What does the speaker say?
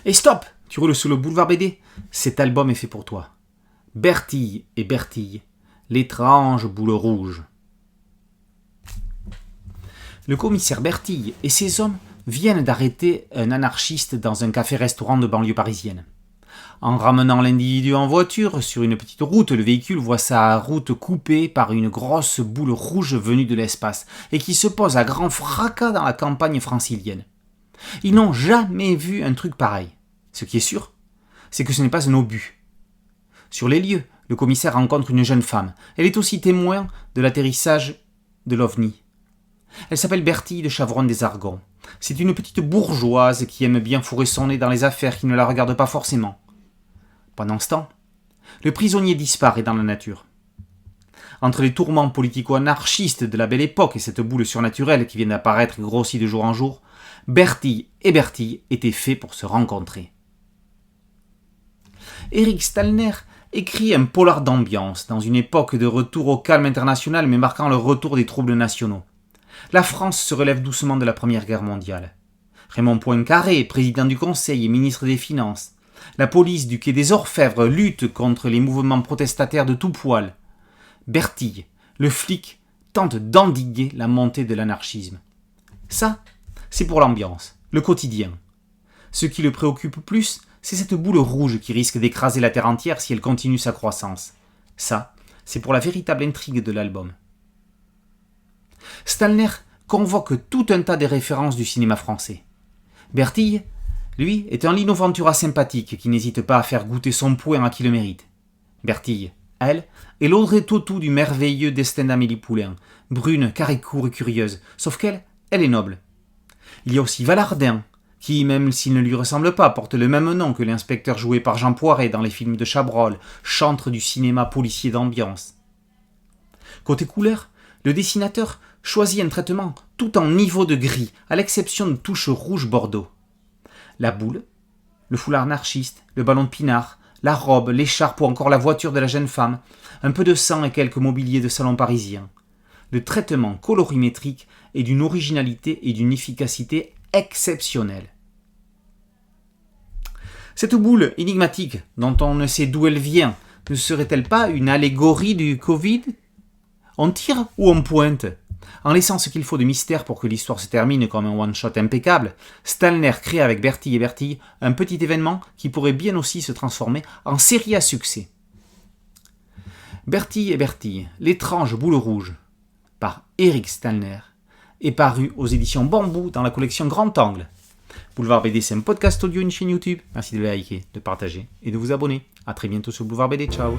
Et stop! Tu roules sur le boulevard BD? Cet album est fait pour toi. Bertille et Bertille, l'étrange boule rouge. Le commissaire Bertille et ses hommes viennent d'arrêter un anarchiste dans un café-restaurant de banlieue parisienne. En ramenant l'individu en voiture sur une petite route, le véhicule voit sa route coupée par une grosse boule rouge venue de l'espace et qui se pose à grand fracas dans la campagne francilienne. Ils n'ont jamais vu un truc pareil. Ce qui est sûr, c'est que ce n'est pas un obus. Sur les lieux, le commissaire rencontre une jeune femme. Elle est aussi témoin de l'atterrissage de l'OVNI. Elle s'appelle Bertille de Chavronne-des-Argonts. C'est une petite bourgeoise qui aime bien fourrer son nez dans les affaires qui ne la regardent pas forcément. Pendant ce temps, le prisonnier disparaît dans la nature. Entre les tourments politico-anarchistes de la belle époque et cette boule surnaturelle qui vient d'apparaître et grossit de jour en jour, Bertille et Bertille étaient faits pour se rencontrer. Eric Stalner écrit un polar d'ambiance dans une époque de retour au calme international mais marquant le retour des troubles nationaux. La France se relève doucement de la Première Guerre mondiale. Raymond Poincaré, président du Conseil et ministre des Finances. La police du quai des Orfèvres lutte contre les mouvements protestataires de tout poil. Bertille, le flic, tente d'endiguer la montée de l'anarchisme. Ça, c'est pour l'ambiance, le quotidien. Ce qui le préoccupe plus, c'est cette boule rouge qui risque d'écraser la terre entière si elle continue sa croissance. Ça, c'est pour la véritable intrigue de l'album. Stalner convoque tout un tas de références du cinéma français. Bertille, lui, est un Lino Ventura sympathique qui n'hésite pas à faire goûter son poing à qui le mérite. Bertille, elle, est l'Audrey Tautou du merveilleux destin d'Amélie Poulain, brune, carré-court et curieuse, sauf qu'elle, elle est noble. Il y a aussi Valardin, qui, même s'il ne lui ressemble pas, porte le même nom que l'inspecteur joué par Jean Poiret dans les films de Chabrol, chantre du cinéma policier d'ambiance. Côté couleur, le dessinateur choisit un traitement tout en niveau de gris, à l'exception de touches rouge bordeaux. La boule, le foulard anarchiste, le ballon de pinard, la robe, l'écharpe ou encore la voiture de la jeune femme, un peu de sang et quelques mobiliers de salon parisien. Le traitement colorimétrique est d'une originalité et d'une efficacité exceptionnelle. Cette boule énigmatique, dont on ne sait d'où elle vient, ne serait-elle pas une allégorie du Covid ? On tire ou on pointe ? En laissant ce qu'il faut de mystère pour que l'histoire se termine comme un one-shot impeccable, Stalner crée avec Bertille et Bertille un petit événement qui pourrait bien aussi se transformer en série à succès. Bertille et Bertille, l'étrange boule rouge, par Eric Stalner, est paru aux éditions Bambou dans la collection Grand Angle. Boulevard BD, c'est un podcast audio, une chaîne YouTube. Merci de liker, de partager et de vous abonner. A très bientôt sur Boulevard BD. Ciao.